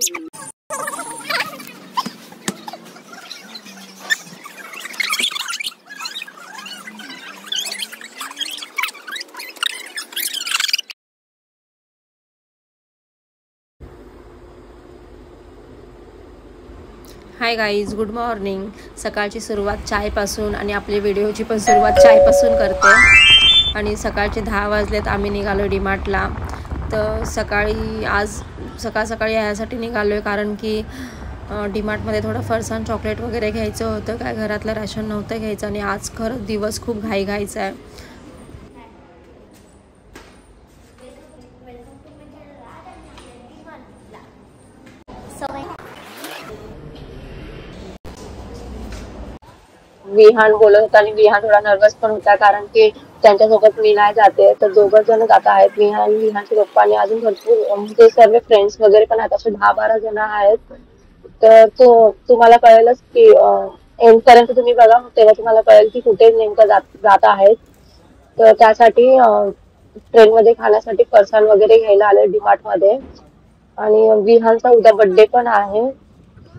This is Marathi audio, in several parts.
Hi guys, good morning. सकाळची सुरुवात चायपासून आणि आपली व्हिडिओची पण सुरुवात चायपासून करते. आणि सकाळचे 10 वाजलेत. आम्ही निघालो डीमार्टला. तर आज सकाळी यासाठी निघालो आहे कारण की डीमार्टमध्ये थोडं फरसाण चॉकलेट वगैरे घ्यायचं होतं. काय घरातलं राशन नव्हतं घ्यायचं आणि आज खरंच दिवस खूप घाईचा आहे. विहान बोलत होता आणि विहान थोडा नर्वस पण होता कारण की त्यांच्यासोबत मी नाही जाते. तर 2 जण जात आहेत, विहान आणि विहानचे पप्पा आणि अजून भरपूर ते सर्व फ्रेंड्स वगैरे पण आहेत. असे 10-12 जण आहेत. तर तुम्हाला कळेलच की एंड पर्यंत तुम्ही बघा, तेव्हा तुम्हाला कळेल की कुठे नेमकं जात आहेत. तर त्यासाठी ट्रेनमध्ये खाण्यासाठी फरसाण वगैरे घ्यायला आले डीमार्ट मध्ये. आणि विहानचा उद्या बर्थडे पण आहे.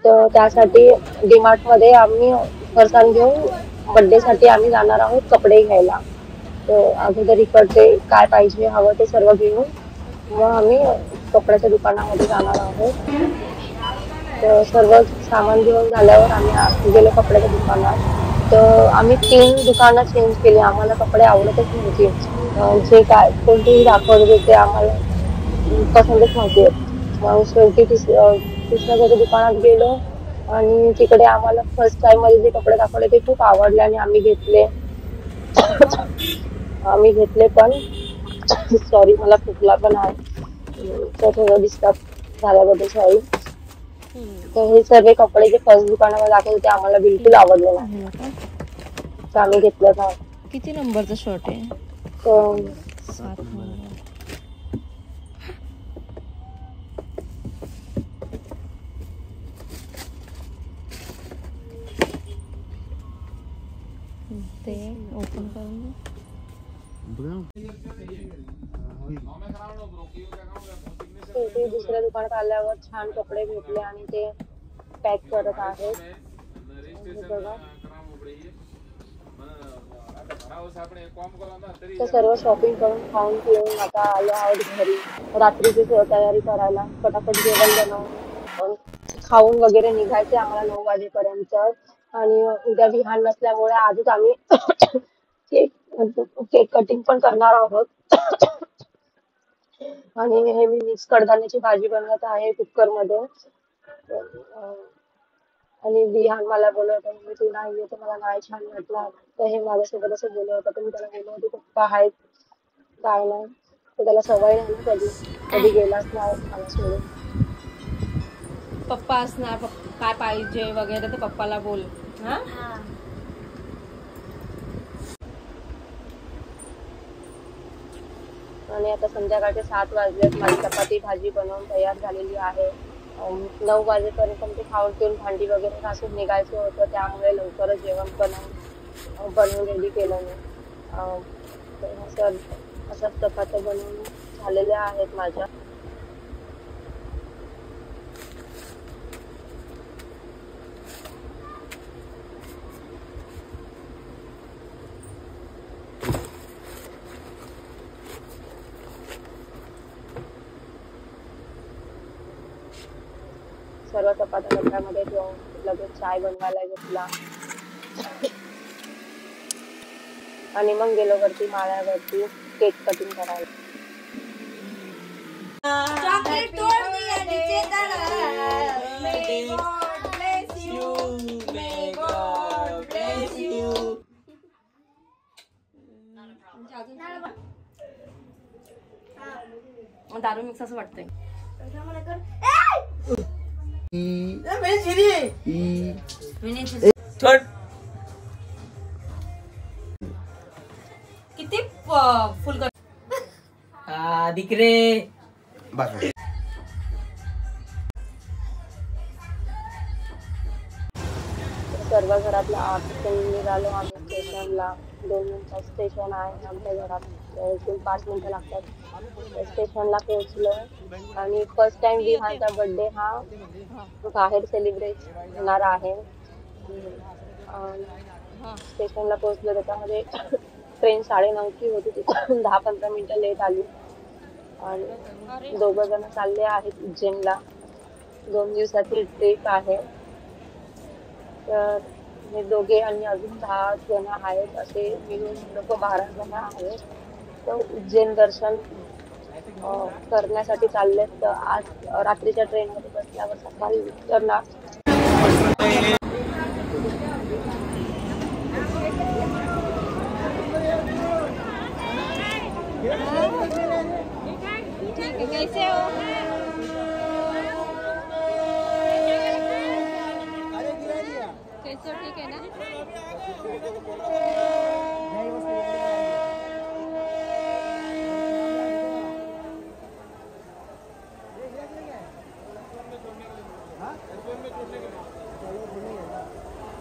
तर त्यासाठी डीमार्ट मध्ये आम्ही फरसाण घेऊन बर्थडे साठी आम्ही जाणार आहोत कपडे घ्यायला. तर अगोदर इकडचे काय पाहिजे हवं ते सर्व घेऊन मग आम्ही कपड्याच्या दुकानामध्ये जाणार आहोत. तर सर्व सामान घेऊन झाल्यावर आम्ही गेलो कपड्याच्या दुकानात. तर आम्ही 3 दुकानं चेंज केली. आम्हाला कपडे आवडतच नव्हते. जे काय कोणतेही दाखवत होते ते आम्हाला पसंतच नव्हते. मग शेवटी कृष्णाच्या दुकानात गेलो आणि तिकडे आम्हाला फर्स्ट टाइम मध्ये जे कपडे दाखवले ते खूप आवडले आणि आम्ही घेतले पण. सॉरी, मला खोकला पण आहे, तर थोडं डिस्टर्ब झाल्याबद्दल सॉरी. तर हे सर्व कपडे जे फर्स्ट दुकानामध्ये दाखवले ते आम्हाला बिलकुल आवडले नाही. तर आम्ही घेतलं नाही. किती नंबरचं शर्ट आहे? 7 नंबर. ते ओपन करून दुसऱ्या दुकानात आल्यावर छान कपडे भेटले आणि ते पॅक करत आहेत. बघा, तर सर्व शॉपिंग करून खाऊन पिऊन आता आलो आहोत घरी. रात्रीची तयारी करायला पटापट जेवण बनवून खाऊन वगैरे निघायचे आम्हाला 9 वाजेपर्यंत. आणि उद्या विहान नसल्यामुळे आजच आम्ही केक कटिंग पण करणार आहोत. आणि हे मी मिक्स कडधान्याची भाजी बनवत आहे कुकर मध्ये. आणि विहान मला बोलत होता मी तू नाही येत, मला नाही छान वाटलं. तर हे माझ्यासोबत असं बोलत होता. तर मी त्याला बोलत होते पप्पा आहेत काय नाही. तर त्याला सवय नाही ना, कधी गेलाच नाही मला सोडून. पप्पा असणार, काय पाहिजे वगैरे तर पप्पाला बोल. हा, आणि आता संध्याकाळचे 7 वाजलेत. माझी चपाती भाजी बनवून तयार झालेली आहे. 9 वाजेपर्यंत ते खाऊन पिऊन भांडी वगैरे घासून निघायचं होतं. त्यामुळे लवकरच जेवण बनवून रेडी केलं मी. अशा चपात्या बनवून झालेल्या आहेत माझ्या. सर्व चपात्या कपड्यामध्ये ठेवून लगेच चाय बनवायला घेतला आणि मग गेलो वरती माळ्यावरती केक कटिंग करायला. दारू मिक्स असं वाटतंय. किती फुल दिकरे सर्व घरातला आत निघालो आम्ही. स्टेशनला. 2 मिनिटात स्टेशन आहे आमच्या घरात, 5 मिनिटं लागतात. स्टेशनला पोहोचलोय आणि फर्स्ट टाइम विहानचा बर्थडे हा बाहेर सेलिब्रेट होणार आहे. स्टेशनला पोहोचलो, त्याच्यामध्ये ट्रेन 9:30ची होती, तिथून 10-15 मिनिटं लेट आली. आणि 2 जण चालले आहेत उज्जैनला. 2 दिवसाची ट्रिप आहे. तर हे दोघे आणि अजून 10 जण आहेत, असे मिळून लोक 12 जण आहेत. तर उज्जैन दर्शन करण्यासाठी चाललेत. तर आज रात्रीच्या ट्रेनमध्ये बसल्यावर सकाळी उतरणार. कैसे हो? कैसे हो? ठीक है ना?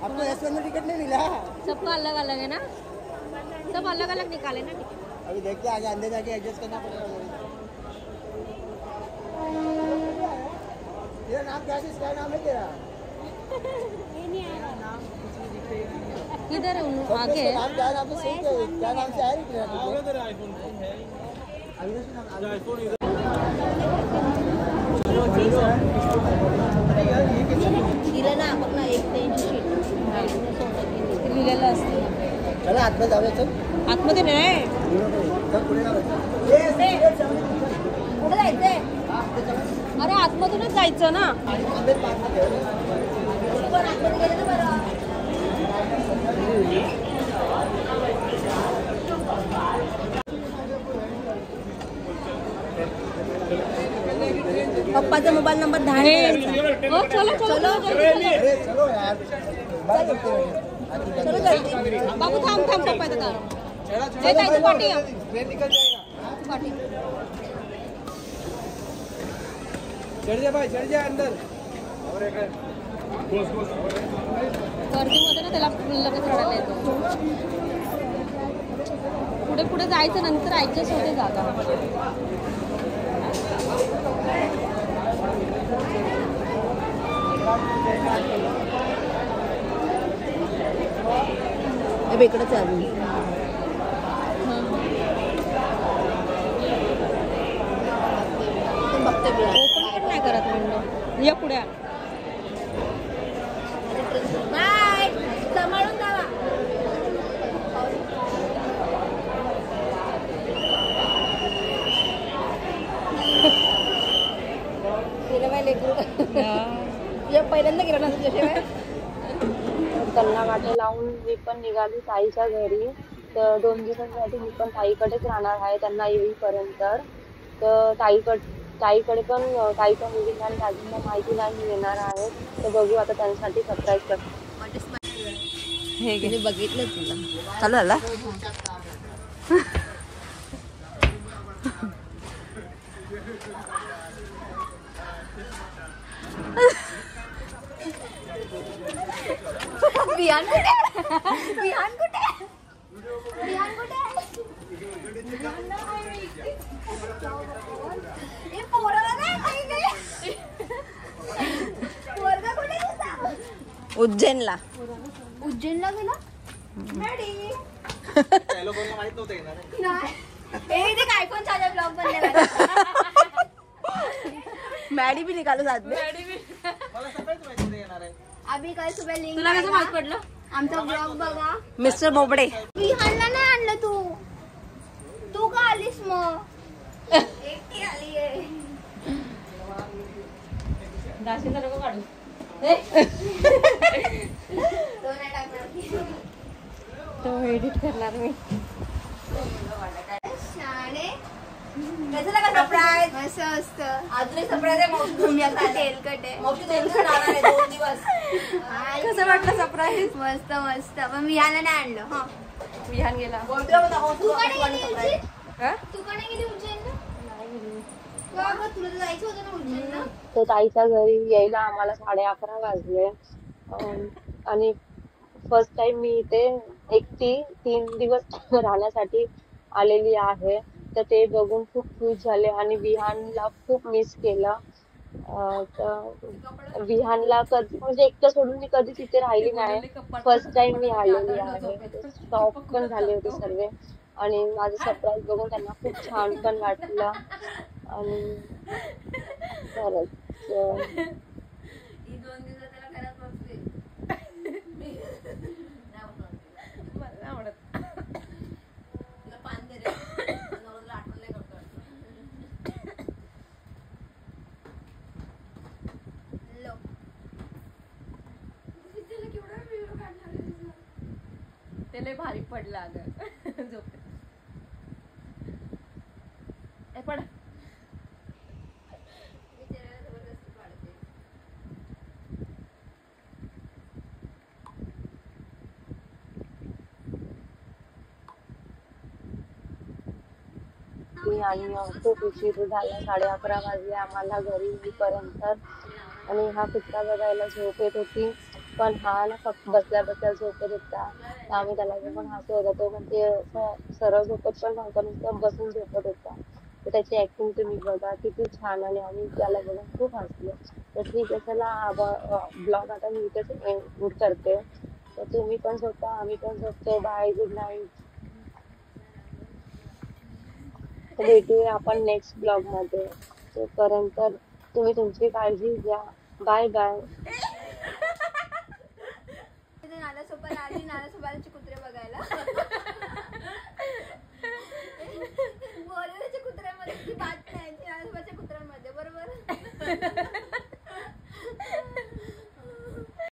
आपको S1 में टिकट नहीं मिला? सबका अलग अलग है ना, सब अलग अलग निकाले ना टिकट. अभी देख के आगे अंदर जाके एडजस्ट करना पड़ेगा. तेरा नाम क्या है? क्या नाम है तेरा? किधर है उन आगे? नाम क्या नाम से क्या नाम से आया नहीं तेरा आईफोन है. दिलं ना आपण ना एक त्यांची शीट लिहिलेलं असतं. चला आतमध्ये जाऊया. चल आतमध्ये नाही, पुढे कुठे जायचंय? अरे आतमधूनच जायचं ना. पप्पाचा मोबाईल नंबर 10 हो, चलो चलो चलो यार. चलो जल्दी. बाबू थांब थांब, पप्पा येतात. ताईचं पाठी आहे. ट्रेन निकल जाएगा. पाठी चढ़ जा भाई, चढ़ जा अंदर. गर्दीमध्ये ना त्याला लगेच रडायला येतो. पुढे पुढे जायचं, नंतर ऍडजस्ट होते जागा. इकडे चालू बघते ओपन पण नाही करत विंडो. या पुढे बाय. सांभाळून जावा. गेलं बाय लेकरू. पहिल्यांदा गेलो ना तुझ्याशिवाय. त्यांना वाटे लावून मी पण निघाली ताईच्या घरी. तर 2 दिवसांसाठी मी पण ताईकडेच राहणार आहे त्यांना येईपर्यंत. तर ताईकडे पण ताईच्या मुलींना आणि दाजींना माहिती नाही येणार आहे. तर बघू आता त्यांच्यासाठी सरप्राईज करतो. हे घे. बघितलं तुला चालू झाला. विहान कुठे? विहान कुठे? विहान कुठे? हे पोरगा नाही काही काही. पोरगा कुठे गेला? उज्जैनला. उज्जैनला गेला? मॅडी. लोकांना माहित नव्हतं येणार. नाही. ए इथे आयफोन चालू ब्लॉग बनलेला. मॅडी भी निकालो साथ में. मला सगळंच माहिती येणार आहे. अभी कल सुबह लिंक. तुला कसं माहित पडलं? आमचा ब्लॉग बघा. मिस्टर बोबडे. विहानला नाही आणलं तू. तू का आलीस मग? एकटी आली आहे. दाशीला नको काढू. तो नाही टाकणार. तो एडिट करणार मी. शाणे. कसं लगा सरप्राईज? मस्त असतं. अजून सरप्राईज आहे मौसमी तेलकट आहे. मौसमी तेलकट राहणार आहे 2 दिवस. कसं वाटलं सरप्राईज? मस्त मस्त. पण विहानला नाही आणलं. हा विहान गेला. तू का नाही गेली? तू का नाही गेली उज्जैनला? का गं, तुला तर जायचं होतं ना उज्जैनला? तर ताईच्या घरी यायला आम्हाला 11:30 वाजले. आणि फर्स्ट टाइम मी इथे एकटी 3 दिवस राहण्यासाठी आलेली आहे. तर ते बघून खूप खुश झाले आणि विहानला खूप मिस केलं. तर विहानला कधी म्हणजे एकटं सोडून मी कधीच इथे राहिली नाही. फर्स्ट टाइम मी आलेली आहे. शॉक पण झाले होते सर्व आणि माझं सरप्राईज बघून त्यांना खूप छान पण वाटलं आणि खरंच मला आवडत ते लय भारी पडलं अगं झोपेत. ए पड. आणि खूप उशीर झाला. 11:30 वाजले आम्हाला घरी येईपर्यंत आणि हा कुत्रा बघायला झोप येत होती. पण हा ना फक्त बसल्या बसल्या झोपत होता. तर आम्ही त्याला पण हसत होतो. तो म्हणजे असं सरळ झोपत पण नव्हता, नुसतं बसून झोपत होता. तर त्याची ऍक्टिंग तुम्ही बघा किती छान आणि आम्ही त्याला बघून खूप हसलो. तर ठीक आहे, चला हा ब्लॉग आता मी इथेच एंड करते. तर तुम्ही पण झोपा, आम्ही पण झोपतो. Bye, good night. भेटूया आपण नेक्स्ट ब्लॉग मध्ये. तोपर्यंत तुम्ही तुमची काळजी घ्या. Bye bye. नाल्यासोबत आली नाल्यासोबतचे कुत्रे बघायला.